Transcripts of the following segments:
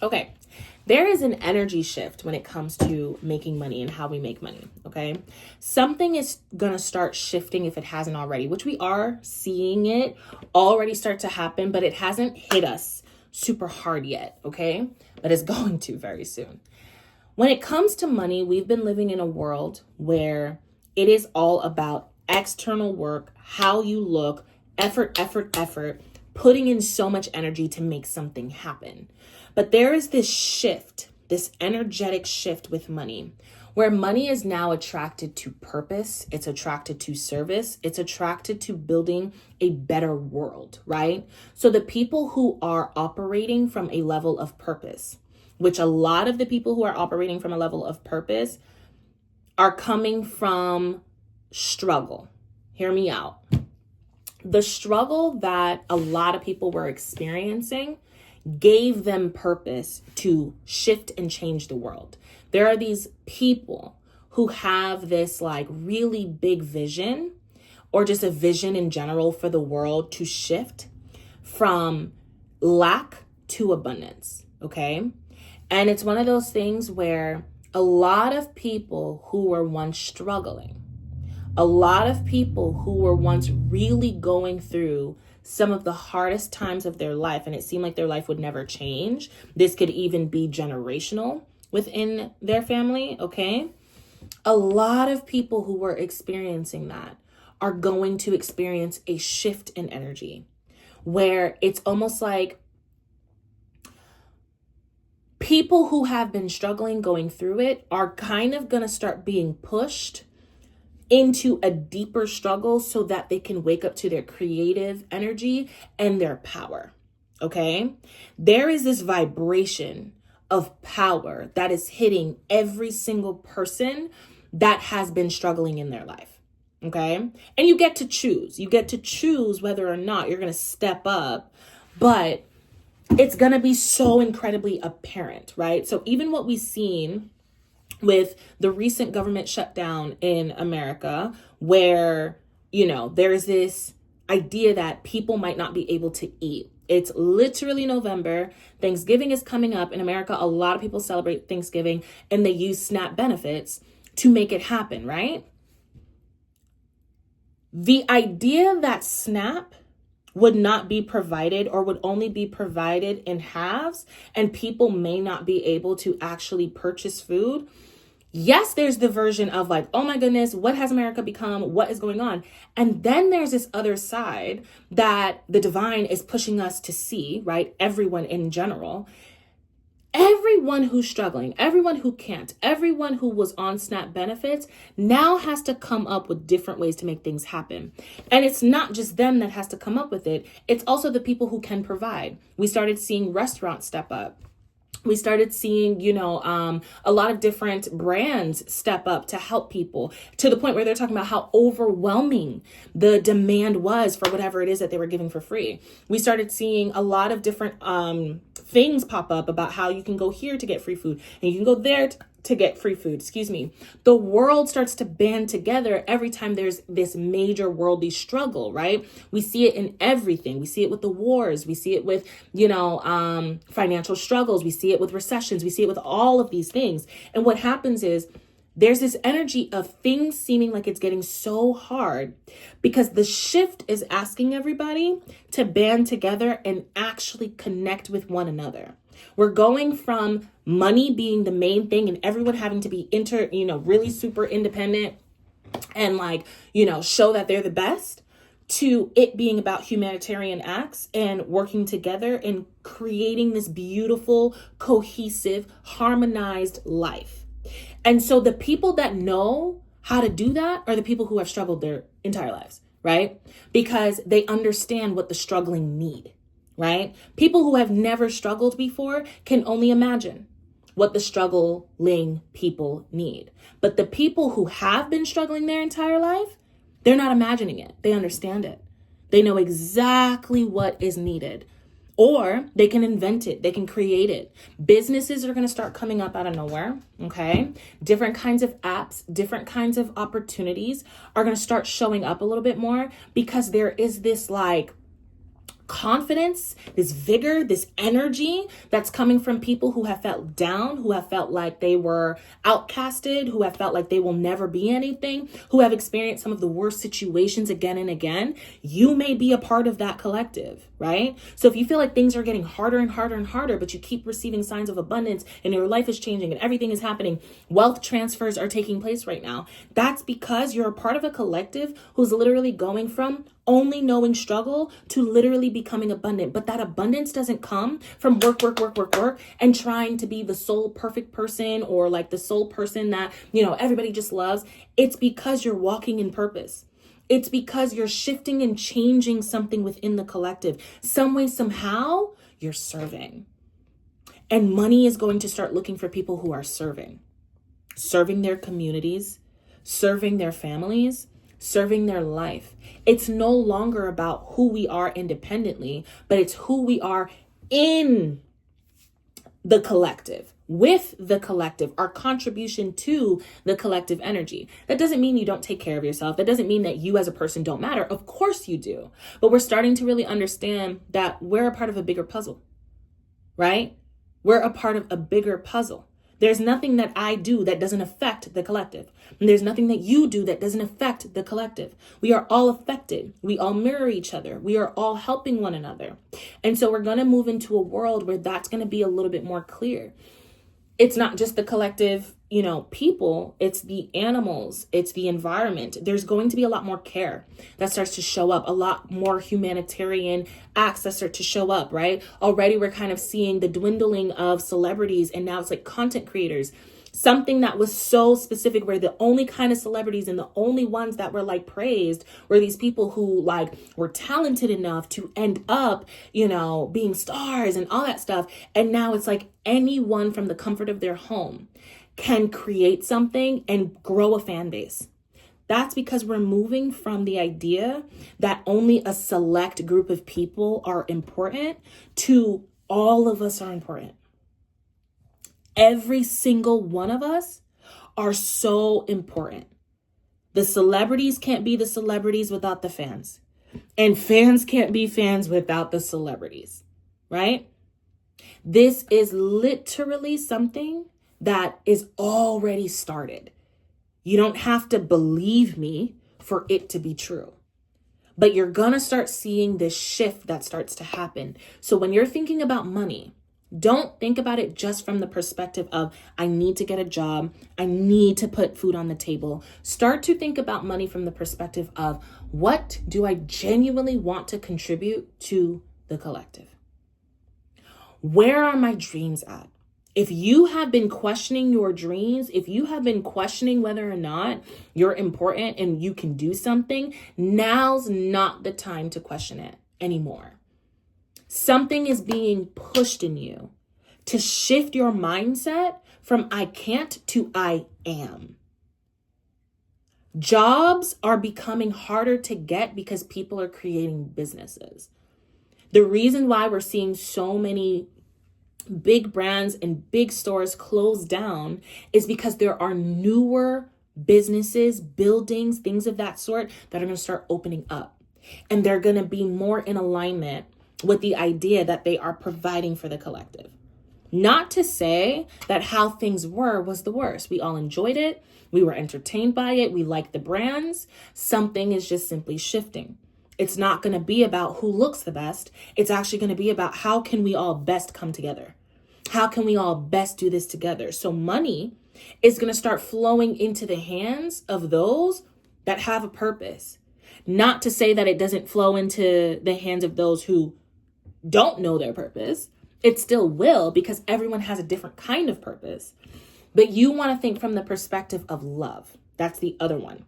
Okay. There is an energy shift when it comes to making money and how we make money, okay? Something is going to start shifting if it hasn't already, which we are seeing it already start to happen, but it hasn't hit us super hard yet, okay? But it's going to very soon. When it comes to money, we've been living in a world where it is all about external work, how you look, effort, putting in so much energy to make something happen. But there is this shift, this energetic shift with money, where money is now attracted to purpose, it's attracted to service, it's attracted to building a better world, right? So the people who are operating from a level of purpose, which a lot of the people who are operating from a level of purpose are coming from struggle. Hear me out. The struggle that a lot of people were experiencing gave them purpose to shift and change the world. There are these people who have this like really big vision, or just a vision in general for the world to shift from lack to abundance, okay? And it's one of those things where a lot of people who were once struggling, a lot of people who were once really going through some of the hardest times of their life, and it seemed like their life would never change. This could even be generational within their family, okay? A lot of people who were experiencing that are going to experience a shift in energy where it's almost like people who have been struggling, going through it, are kind of going to start being pushed into a deeper struggle so that they can wake up to their creative energy and their power, okay? There is this vibration of power that is hitting every single person that has been struggling in their life, okay? And you get to choose. You get to choose whether or not you're going to step up, but it's going to be so incredibly apparent, right? So even what we've seen with the recent government shutdown in America, where, you know, there's this idea that people might not be able to eat. It's literally November. Thanksgiving is coming up in America. A lot of people celebrate Thanksgiving and they use SNAP benefits to make it happen, right? The idea that SNAP would not be provided or would only be provided in halves and people may not be able to actually purchase food. Yes, there's the version of like, oh my goodness, what has America become? What is going on? And then there's this other side that the divine is pushing us to see, right? Everyone in general. Everyone who's struggling, everyone who can't, everyone who was on SNAP benefits now has to come up with different ways to make things happen. And it's not just them that has to come up with it. It's also the people who can provide. We started seeing restaurants step up. We started seeing, a lot of different brands step up to help people, to the point where they're talking about how overwhelming the demand was for whatever it is that they were giving for free. We started seeing a lot of different things pop up about how you can go here to get free food and you can go there to get free food. The world starts to band together every time there's this major worldly struggle, right? We see it in everything. We see it with the wars. We see it with, financial struggles. We see it with recessions. We see it with all of these things. And what happens is there's this energy of things seeming like it's getting so hard because the shift is asking everybody to band together and actually connect with one another. We're going from money being the main thing and everyone having to be really super independent and show that they're the best, to it being about humanitarian acts and working together and creating this beautiful, cohesive, harmonized life. And so the people that know how to do that are the people who have struggled their entire lives, right? Because they understand what the struggling need. Right? People who have never struggled before can only imagine what the struggling people need. But the people who have been struggling their entire life, they're not imagining it. They understand it. They know exactly what is needed. Or they can invent it. They can create it. Businesses are going to start coming up out of nowhere. Okay. Different kinds of apps, different kinds of opportunities are going to start showing up a little bit more because there is this confidence, this vigor, this energy that's coming from people who have felt down, who have felt like they were outcasted, who have felt like they will never be anything, who have experienced some of the worst situations again and again. You may be a part of that collective, right? So if you feel like things are getting harder and harder and harder, but you keep receiving signs of abundance and your life is changing and everything is happening, wealth transfers are taking place right now, that's because you're a part of a collective who's literally going from only knowing struggle to literally becoming abundant. But that abundance doesn't come from work, and trying to be the sole perfect person or like the sole person that, everybody just loves. It's because you're walking in purpose. It's because you're shifting and changing something within the collective. Some way, somehow, you're serving. And money is going to start looking for people who are serving their communities, serving their families, serving their life. It's no longer about who we are independently, but it's who we are in the collective, with the collective, our contribution to the collective energy. That doesn't mean you don't take care of yourself. That doesn't mean that you as a person don't matter. Of course you do. But we're starting to really understand that we're a part of a bigger puzzle, right? We're a part of a bigger puzzle. There's nothing that I do that doesn't affect the collective. And there's nothing that you do that doesn't affect the collective. We are all affected. We all mirror each other. We are all helping one another. And so we're going to move into a world where that's going to be a little bit more clear. It's not just the collective, people, it's the animals, it's the environment. There's going to be a lot more care that starts to show up, a lot more humanitarian acts that start to show up, right? Already we're kind of seeing the dwindling of celebrities, and now it's like content creators. Something that was so specific where the only kind of celebrities and the only ones that were like praised were these people who like were talented enough to end up, being stars and all that stuff. And now it's like anyone from the comfort of their home can create something and grow a fan base. That's because we're moving from the idea that only a select group of people are important to all of us are important. Every single one of us are so important. The celebrities can't be the celebrities without the fans. And fans can't be fans without the celebrities, right? This is literally something that is already started. You don't have to believe me for it to be true. But you're going to start seeing this shift that starts to happen. So when you're thinking about money, don't think about it just from the perspective of, I need to get a job. I need to put food on the table. Start to think about money from the perspective of, what do I genuinely want to contribute to the collective? Where are my dreams at? If you have been questioning your dreams, if you have been questioning whether or not you're important and you can do something, now's not the time to question it anymore. Something is being pushed in you to shift your mindset from I can't to I am. Jobs are becoming harder to get because people are creating businesses. The reason why we're seeing so many big brands and big stores close down is because there are newer businesses, buildings, things of that sort that are going to start opening up. And they're going to be more in alignment with the idea that they are providing for the collective. Not to say that how things were was the worst. We all enjoyed it. We were entertained by it. We liked the brands. Something is just simply shifting. It's not going to be about who looks the best. It's actually going to be about how can we all best come together? How can we all best do this together? So money is going to start flowing into the hands of those that have a purpose. Not to say that it doesn't flow into the hands of those who don't know their purpose. It still will, because everyone has a different kind of purpose. But you want to think from the perspective of love. That's the other one.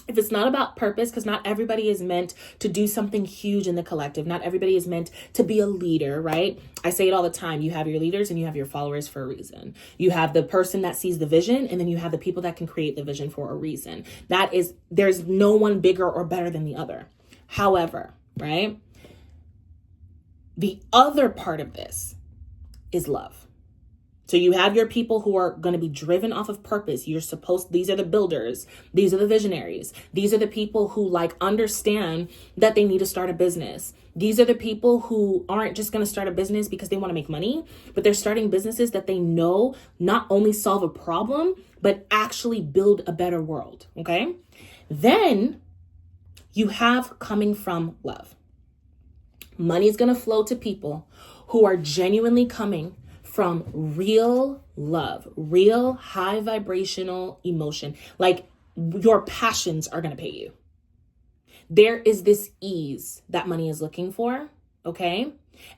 If it's not about purpose, because not everybody is meant to do something huge in the collective. Not everybody is meant to be a leader, right? I say it all the time. You have your leaders and you have your followers for a reason. You have the person that sees the vision, and then you have the people that can create the vision for a reason. There's no one bigger or better than the other. However, right? The other part of this is love. So you have your people who are going to be driven off of purpose. These are the builders. These are the visionaries. These are the people who like understand that they need to start a business. These are the people who aren't just going to start a business because they want to make money, but they're starting businesses that they know not only solve a problem, but actually build a better world. Okay. Then you have coming from love. Money is going to flow to people who are genuinely coming from real love, real high vibrational emotion. Like your passions are going to pay you. There is this ease that money is looking for. Okay.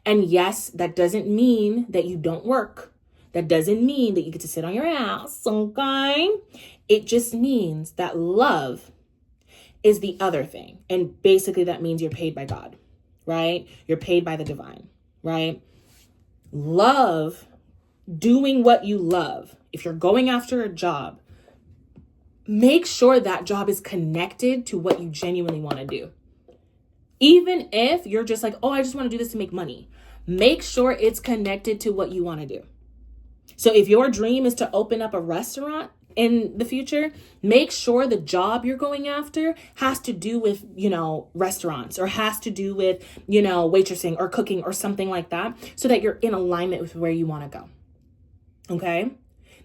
And yes, that doesn't mean that you don't work. That doesn't mean that you get to sit on your ass. Okay. It just means that love is the other thing. And basically that means you're paid by God, right? You're paid by the divine, right? Love, doing what you love. If you're going after a job, make sure that job is connected to what you genuinely want to do. Even if you're just like, oh, I just want to do this to make money. Make sure it's connected to what you want to do. So if your dream is to open up a restaurant in the future, make sure the job you're going after has to do with, restaurants, or has to do with, waitressing or cooking or something like that, so that you're in alignment with where you want to go. Okay.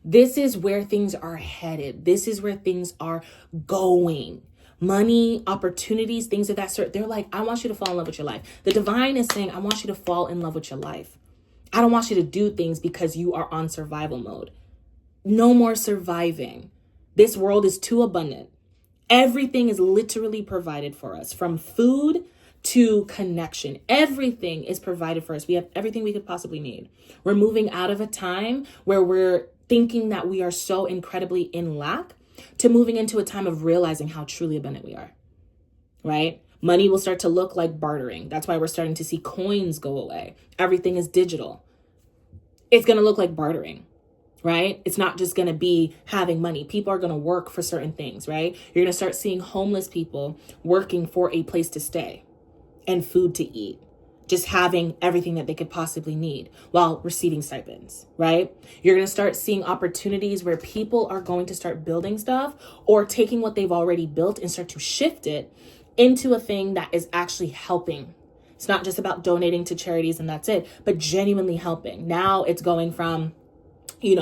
This is where things are headed. This is where things are going. Money, opportunities, things of that sort. They're like, I want you to fall in love with your life. The divine is saying, I want you to fall in love with your life. I don't want you to do things because you are on survival mode. No more surviving. This world is too abundant. Everything is literally provided for us, from food to connection. Everything is provided for us. We have everything we could possibly need. We're moving out of a time where we're thinking that we are so incredibly in lack, to moving into a time of realizing how truly abundant we are, right? Money will start to look like bartering. That's why we're starting to see coins go away. Everything is digital. It's going to look like bartering, right? It's not just going to be having money. People are going to work for certain things, right? You're going to start seeing homeless people working for a place to stay and food to eat, just having everything that they could possibly need while receiving stipends, right? You're going to start seeing opportunities where people are going to start building stuff, or taking what they've already built and start to shift it into a thing that is actually helping. It's not just about donating to charities and that's it, but genuinely helping. Now it's going from,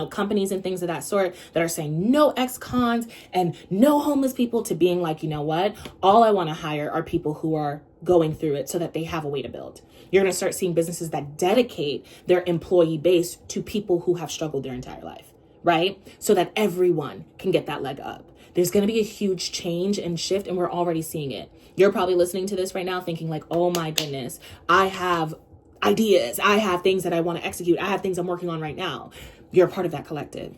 companies and things of that sort that are saying no ex-cons and no homeless people, to being like, you know what? All I want to hire are people who are going through it so that they have a way to build. You're going to start seeing businesses that dedicate their employee base to people who have struggled their entire life, right? So that everyone can get that leg up. There's going to be a huge change and shift, and we're already seeing it. You're probably listening to this right now thinking like, oh my goodness, I have ideas. I have things that I want to execute. I have things I'm working on right now. You're a part of that collective.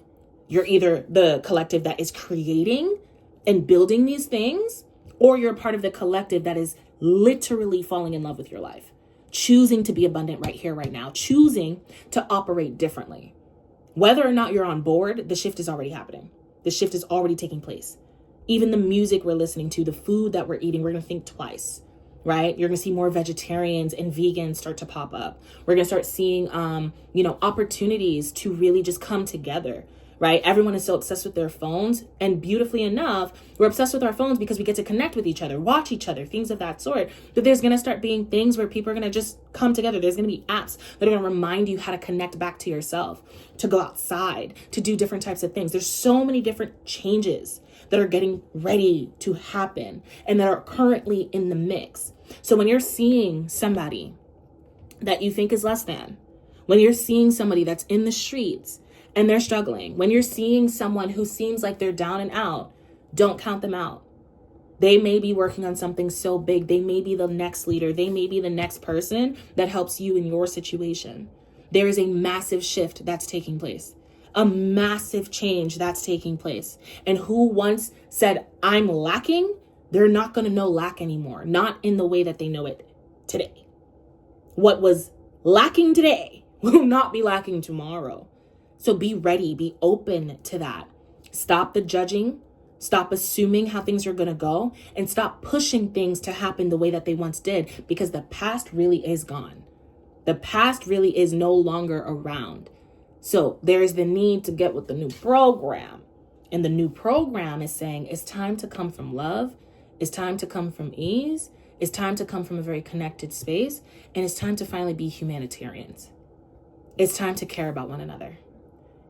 You're either the collective that is creating and building these things, or you're a part of the collective that is literally falling in love with your life, choosing to be abundant right here, right now, choosing to operate differently. Whether or not you're on board, the shift is already happening. The shift is already taking place. Even the music we're listening to, the food that we're eating, we're going to think twice, right? You're going to see more vegetarians and vegans start to pop up. We're going to start seeing, opportunities to really just come together, right? Everyone is so obsessed with their phones, and beautifully enough, we're obsessed with our phones because we get to connect with each other, watch each other, things of that sort. But there's going to start being things where people are going to just come together. There's going to be apps that are going to remind you how to connect back to yourself, to go outside, to do different types of things. There's so many different changes that are getting ready to happen and that are currently in the mix. So when you're seeing somebody that you think is less than, when you're seeing somebody that's in the streets and they're struggling, when you're seeing someone who seems like they're down and out, don't count them out. They may be working on something so big. They may be the next leader. They may be the next person that helps you in your situation. There is a massive shift that's taking place. A massive change that's taking place. And who once said, I'm lacking, they're not going to know lack anymore. Not in the way that they know it today. What was lacking today will not be lacking tomorrow. So be ready, be open to that. Stop the judging, stop assuming how things are going to go, and stop pushing things to happen the way that they once did, because the past really is gone. The past really is no longer around. So there is the need to get with the new program. And the new program is saying it's time to come from love. It's time to come from ease. It's time to come from a very connected space. And it's time to finally be humanitarians. It's time to care about one another.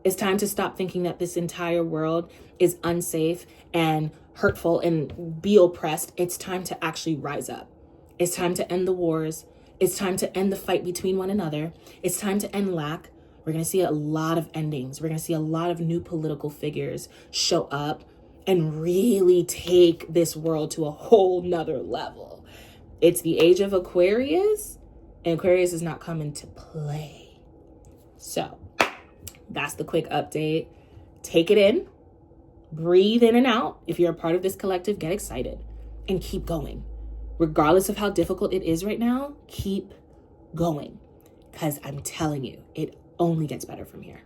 It's time to stop thinking that this entire world is unsafe and hurtful and be oppressed. It's time to actually rise up. It's time to end the wars. It's time to end the fight between one another. It's time to end lack. We're going to see a lot of endings. We're going to see a lot of new political figures show up and really take this world to a whole nother level. It's the age of Aquarius, and Aquarius is not coming to play. So that's the quick update. Take it in, breathe in and out. If you're a part of this collective, get excited and keep going. Regardless of how difficult it is right now, keep going. Because I'm telling you, it only gets better from here.